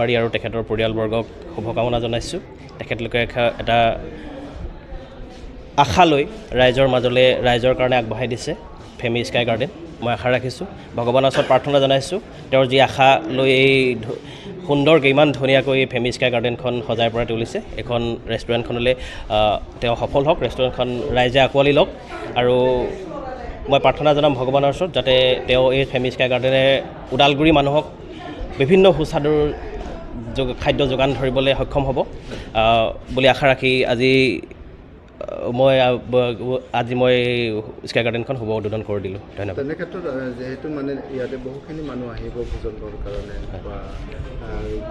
মাৰি আৰু তেখেতৰ পৰিয়ালবৰ্গক শুভকামনা জনাইছোঁ তেখেতলোকে এটা আশা লৈ ৰাইজৰ কাৰণে আগবঢ়াই দিছে ফেমি স্কাই গাৰ্ডেন মই আশা ৰাখিছোঁ ভগৱানৰ ওচৰত প্ৰাৰ্থনা জনাইছোঁ তেওঁৰ যি আশা লৈ এই সুন্দৰকৈ ইমান ধুনীয়াকৈ ফেমি স্কাই গাৰ্ডেনখন সজাই পৰাই তুলিছে এখন ৰেষ্টুৰেণ্টখনলৈ তেওঁ সফল হওক ৰেষ্টুৰেণ্টখন ৰাইজে আঁকোৱালি লওক আৰু মই প্ৰাৰ্থনা জনাম ভগৱানৰ ওচৰত যাতে তেওঁ এই ফেমি স্কাই গাৰ্ডেনে ওদালগুৰি মানুহক বিভিন্ন সুস্বাদুৰ খাদ্য যোগান ধৰিবলৈ সক্ষম হ'ব বুলি আশা ৰাখি আজি মই স্কাই গাৰ্ডেনখন শুভ উদ্বোধন কৰি দিলোঁ ধন্যবাদ তেনে ক্ষেত্ৰত যেহেতু মানে ইয়াতে বহুখিনি মানুহ আহিব ভোজনৰ কাৰণে বা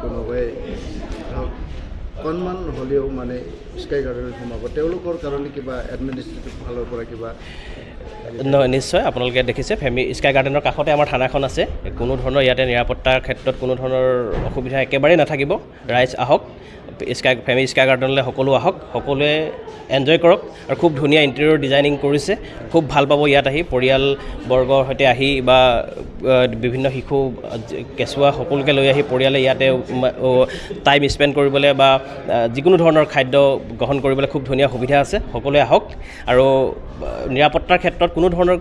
কোনোবাই অকণমান হ'লেও মানে স্কাই গাৰ্ডেনত সোমাব তেওঁলোকৰ কাৰণে কিবা এডমিনিষ্ট্ৰেটিভ ফালৰ পৰা কিবা নিশ্চয় আপোনালোকে দেখিছে ফেমি স্কাই গাৰ্ডেনৰ কাষতে আমাৰ থানাখন আছে কোনো ধৰণৰ ইয়াতে নিৰাপত্তাৰ ক্ষেত্ৰত কোনো ধৰণৰ অসুবিধা একেবাৰেই নাথাকিব ৰাইজ আহক ফেমি স্কাই গাৰ্ডেনলৈ সকলো আহক সকলোৱে এনজয় কৰক আৰু খুব ধুনীয়া ইণ্টেৰিয়ৰ ডিজাইনিং কৰিছে খুব ভাল পাব ইয়াত আহি পৰিয়ালবৰ্গৰ সৈতে আহি বা বিভিন্ন শিশু কেঁচুৱা সকলোকে লৈ আহি পৰিয়ালে ইয়াতে টাইম স্পেণ্ড কৰিবলৈ বা যিকোনো ধৰণৰ খাদ্য গ্ৰহণ কৰিবলৈ খুব ধুনীয়া সুবিধা আছে সকলোৱে আহক আৰু নিৰাপত্তাৰ ক্ষেত্ৰত কোনো ধৰণৰ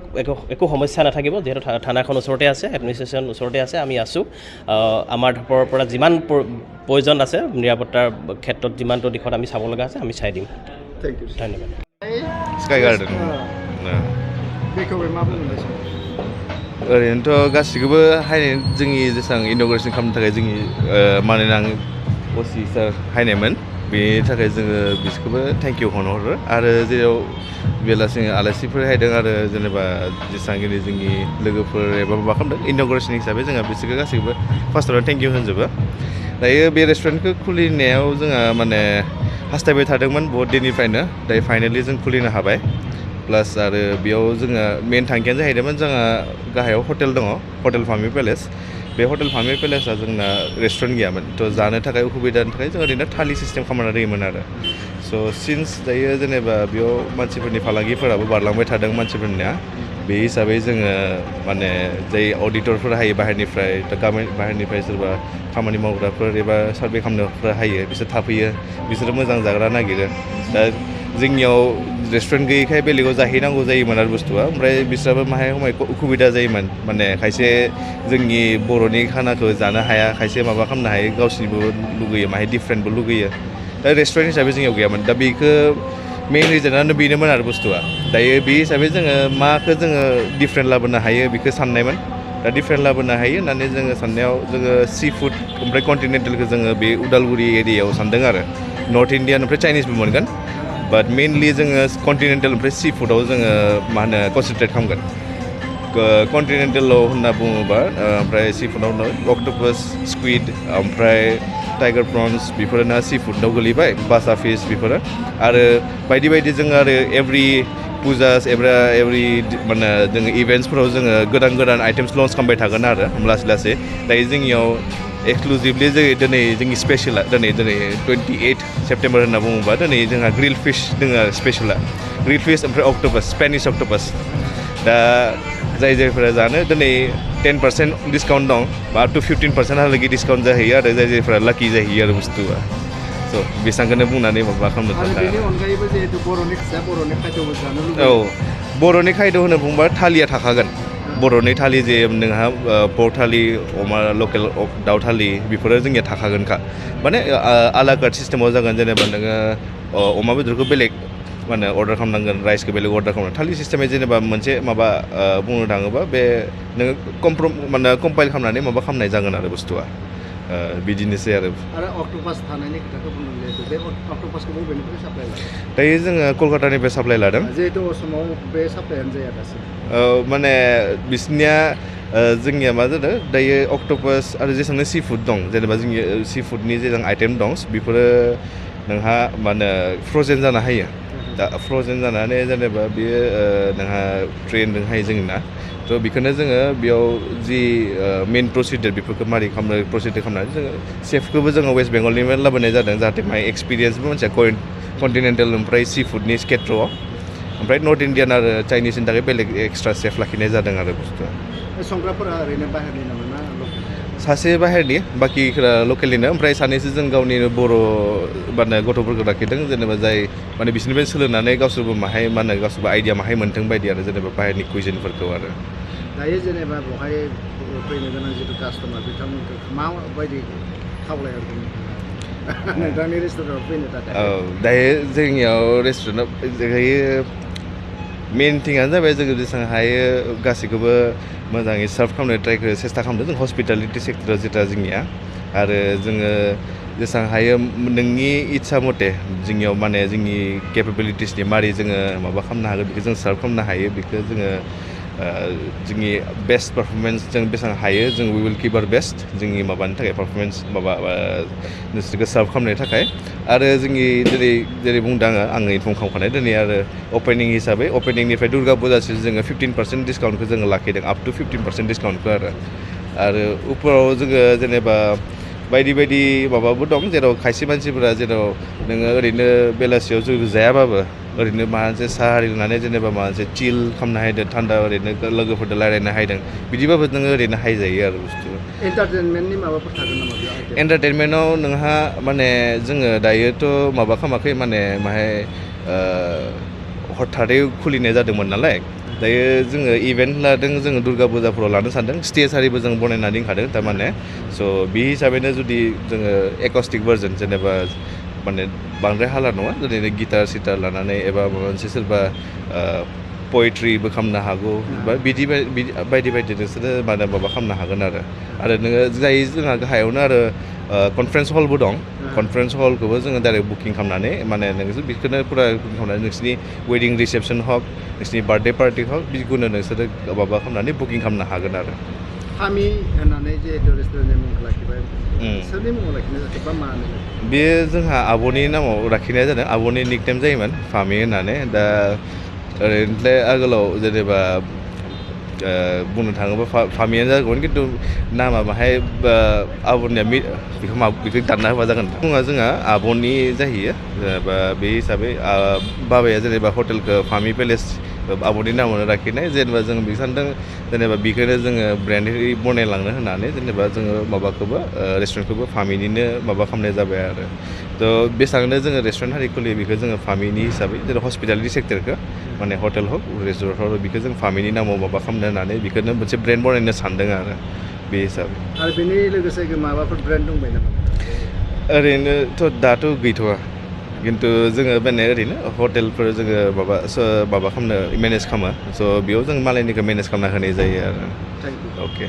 একো সমস্যা নাথাকিব যিহেতু থানাখন ওচৰতে আছে এডমিনিষ্ট্ৰেশ্যন ওচৰতে আছে আমি আছোঁ আমাৰ পৰা যিমান প্ৰয়োজন আছে নিৰাপত্তাৰ ক্ষেত্ৰত যিমানটো দিশত আমি চাব লগা আছে আমি চাই দিম ধন্যবাদ स्काई गार्डेन ओरैनोथ' गासिखौबो हायनाय जोंनि जेसेबां इन'ग्रेसन खालामनो थाखाय जोंनि मानोना असि सार हायनायमोन बेनि थाखाय जोङो बिसोरखौबो थेंक इउ होनो हरो आरो जेराव बेलासिनि आलासिफोर हायदों आरो जेनेबा जेसेबांखिनि जोंनि लोगोफोर एबा माबा खालामदों इन'ग्रेसन हिसाबै जोंहा बिसोरखौ गासैखौबो फार्स्टआवनो थेंक इउ होनजोबो दायो बे रेस्टुरेन्टखौ खुलिनायाव जोंहा माने हास्थायबाय थादोंमोन बहुत दिननिफ्रायनो दायो फाइनालि जों खुलिनो हाबाय प्लास आरो बेयाव जोङो मेन थांखियानो जाहैदोंमोन जोंहा गाहायाव हटेल दङ हटेल फामि पेलेस बे हटेल फामि पेलेसा जोंना रेस्टुरेन्ट गैयामोन थ' जानो थाखाय उसुबिदानि थाखाय जों ओरैनो थालि सिस्टेम खालामना होयोमोन आरो स' सिन्स दायो जेनेबा बेयाव मानसिफोरनि फालांगिफोराबो बारलांबाय थादों मानसिफोरनिया बे हिसाबै जोङो माने जाय अडिटरफोर हायो बाहेरनिफ्राय बाहेरनिफ्राय सोरबा खामानि मावग्राफोर एबा सार्भे खालामनोफोर हायो बिसोर थाफैयो बिसोरो मोजां जाग्रा नागिरो दा जोंनियाव रेस्टुरेन्ट गैयैखाय बेलेगाव जाहैनांगौ जायोमोन आरो बुस्थुआ ओमफ्राय बिस्राबो माहाय उसुबिदा जायोमोन माने खायसे जोंनि बर'नि खानाखौ जानो हाया खायसे माबा खालामनो हायो गावसिनिबो लुगैयो माहाय डिफारेन्टबो लुगैयो दा रेस्टुरेन्ट हिसाबै जोंनियाव गैयामोन दा बेखौ मेन रिजनानो बेनोमोन आरो बुस्थुआ दायो बे हिसाबै जोङो माखौ जोङो डिफारेन्ट लाबोनो हायो बेखौ साननायमोन दा डिफारेन्ट लाबोनो हायो होननानै जोङो साननायाव जोङो सि फुड ओमफ्राय कन्टिनेन्टेलखौ जोङो बे उदालगुरि एरियायाव सानदों आरो नर्थ इण्डियान ओमफ्राय चाइनिसबो मोनगोन बाट मेनलि जोङो कन्टिनेन्टेल ओमफ्राय सि फुडाव जोङो मा होनो कनसेन्ट्रेट खालामगोन कन्टिनेन्टेलाव होनना बुङोबा ओमफ्राय सि फुडाव अक्ट'पास स्कुइड ओमफ्राय टाइगार प्रन्स बेफोरनो सि फुडाव गोलैबाय बासा फिस बेफोरो आरो बायदि बायदि जोङो आरो एभ्रि पुजास एभ्रि माने जोङो इभेन्ट्सफोराव जोङो गोदान गोदान आइटेम्स लन्च खालामबाय थागोन आरो लासै लासै दायो जोंनियाव एक्सक्लुसिभलि जोंनि स्पेशला दिनै 28 सेप्टेम्बर होनना बुङोबा दिनै जोंहा ग्रिल फिश दङ आरो स्पेशला ग्रिल फिश ओमफ्राय अक्ट'पास स्पेनिश अक्ट'पास दा जायफोरा जानो दिनै 10% डिसकाउन्ट दं बा up to 15% हालागै डिसकाउन्ट जाहैयो आरो जायफोरा लाकि जाहैयो आरो बुस्थुआ स' बेसांखौनो बुंनानै माबा खालामनो थाखाय औ बर'नि खायद' होनो बुंबा थालिया थाखागोन बर'नि थालि जे नोंहा पर्क थालि अमा लकेल दाउ थालि बेफोरो जोंनिया थाखागोनखा माने आला कार्ट सिस्टेमाव जागोन जेनेबा नोङो अमा बेदरखौ बेलेग माने अर्डार खालामनांगोन राइसखौ बेलेग अर्डार खालामनांगोन थालि सिस्टेमै जेनेबा मोनसे माबा बुंनो थाङोबा बे नोङो माने कम्पाइल खालामनानै माबा खालामनाय जागोन आरो बुस्थुआ बिदिनोसै आरो अक्ट'पास थानायनि खोथाखौ बुंदों बे अक्ट'पासखौ बबेनिफ्राय साप्लाइ लादों दायो जोङो कलकातानिफ्राय साप्लाइ लादों जिहेतु असमाव बे साप्लाइआनो जाया दासिम माने बिसनिया जोंनिया मा जादों दायो अक्ट'पास आरो जेसेबां सि फुड दं जेनेबा जोंनि सि फुडनि जेसेबां आइटेम दं बेफोरो नोंहा मा होनो फ्र'जेन जानो हायो दा फ्र'जेन जानानै जेनेबा बेयो नोंहा ट्रेनजों हायो जोंना थ' बेखौनो जोङो बेयाव जि मेन प्रसिडियर बेफोरखौ मारै खालामनो प्रसिडियर खालामनानै जोङो सेफखौबो जोङो वेस्ट बेंगलनिफ्राय लाबोनाय जादों जाहाथे माय एक्सपिरियेन्सबो मोनसे कन्टिनेन्टेल ओमफ्राय सि फुडनि खेथ्रआव ओमफ्राय नर्थ इण्डियान आरो चाइनिसनि थाखाय बेलेग एक्सट्रा सेफ लाखिनाय जादों आरो बुस्थुआ संग्राफोरा ओरैनो बाहेरनि नामा ना सासे बाहेरनि बाखिफोरा लकेलनिनो ओमफ्राय सानैसो जों गावनिनो बर' माने गथ'फोरखौ लाखिदों जेनेबा जाय माने बिसोरनिफ्राय सोलोंनानै गावसोरबो माहाय मा होनो गावसोरबो आइडिया माहाय मोन्थों बायदि आरो जेनेबा बाहेरनि कुइजिनफोरखौ आरो दायो जेनेबा बेवहाय फैनो गोनां जिथु कास्टमार बिथांमोनखौ माबायदि खावलायहरगोन नोंथांनि रेस्टुरेन्टआव फैनो थाखाय औ दायो जोंनियाव रेस्टुरेन्टआव जोंहायो मेन थिंआनो जाबाय जोङो जेसेबां हायो गासैखौबो मोजाङै सार्भ खालामनो ट्राइखौ सेस्था खालामदों जों हस्पिटालिटि सेक्टराव जेथा जोंनिया आरो जोङो जेसेबां हायो नोंनि इस्सा मथे जोंनियाव माने जोंनि केपेबिलिटिसनि मारै जोङो माबा खालामनो हागोन बेखौ जों सार्भ खालामनो हायो बेखौ जोङो जोंनि बेस्ट पारफरमेन्स जों बेसेबां हायो जों we will keep our best जोंनि माबानि थाखाय पारफरमेन्स माबा नोंसोरखौ सार्भ खालामनो थाखाय आरो जोंनि जेरै बुंदों आङो इनफर्म खालामखानाय दिनै आरो अपेनिं हिसाबै अपेनिंनिफ्राय दुर्गा फुजासिम जोङो 15% डिसकाउन्टखौ जोङो लाखिदों आप टु 15% डिसकाउन्टखौ आरो उफोराव जोङो जेनेबा बायदि माबाबो दं जेराव खायसे मानसिफोरा जेराव नोङो ओरैनो बेलासियाव जेबो जायाबाबो ओरैनो माबा मोनसे साहा आरि लोंनानै जेनेबा माबा मोनसे चिल खालामनो हायदों थान्दा ओरैनो लोगोफोरजों रायज्लायनो हायदों बिदिबाबो नोङो ओरैनो हायजायो आरो बुस्थु एन्टारटेनमेन्टनि माबाफोर थागोन नामा बेयाव एन्टारटेनमेन्टआव नोंहा माने जोङो दायोथ' माबा खालामाखै माने माहाय हथारै खुलिनाय जादोंमोन नालाय दायो जोङो इभेन्ट लादों जोङो दुर्गा फुजाफोराव लानो सानदों स्टेज आरिबो जों बनायनानै दोनखादों थारमाने स' बे हिसाबैनो जुदि जोङो एकस्टिक भार्जन जेनेबा माने बांद्राय हाला नङा ओरैनो गिटार सिटार लानानै एबा माबा मोनसे सोरबा पयेट्रिबो खालामनो हागौ बा बिदि बायदि नोंसोरो माबा खालामनो हागोन आरो नोङो जाय जोंहा गाहायावनो आरो कनफारेन्स हलबो दं कनफारेन्स हलखौबो जोङो डाइरेक्ट बुकिं खालामनानै माने नोंसोर बेखौनो फुरा बुकिं खालामनानै नोंसिनि वेडिं रिसेपसन हक नोंसिनि बार्थडे पार्टि हक बिदिखौनो नोंसोरो माबा खालामनानै बुकिं खालामनो हागोन आरो फामि होननानै जिहेतु रेस्टुरेन्टनि मुंखौ लाखिबाय सोरनि मुङाव लाखिनाय जाखो बा मानो बेयो जोंहा आब'नि नामाव लाखिनाय जादों आब'नि निकनेम जायोमोन फामि होननानै दा ओरैनोलाय आगोलाव जेनेबा बुंनो थाङोबा फामियानो जागौमोन खिन्थु नामा बाहाय आब'निया बेखौ दानना होबा जागोन मुङा जोंहा आब'नि जाहैयो जेनेबा बे हिसाबै बाबाया जेनेबा हटेलखौ फामि पेलेस आब'नि नामावनो लाखिनाय जेनेबा जों बे सानदों जेनेबा बेखौनो जोङो ब्रेन्डै बनायलांनो होननानै जेनेबा जोङो माबाखौबो रेस्टुरेन्टखौबो फामिनिनो माबा खालामनाय जाबाय आरो थ' बेसेबांनो जोङो रेस्टुरेन्ट हारि खुलियो बेखौ जोङो फामिनि हिसाबै जेरै हस्पिटालिटि सेक्टरखौ माने हटेल हक रेस्टुरेन्ट हक बेखौ जों फामिनि नामाव माबा खालामनो होननानै बेखौनो मोनसे ब्रेन्ड बनायनो सानदों आरो बे हिसाबै आरो बेनि लोगोसे माबाफोर ब्रेन्ड दंबाय नामा ओरैनोथ' दाथ' गैथ'वा खिन्थु जोङो माने ओरैनो हटेलफोर जोङो माबा खालामनो मेनेज खालामो स' बेयाव जों मालायनिखौ मेनेज खालामना होनाय जायो आरो थेंक इउ अके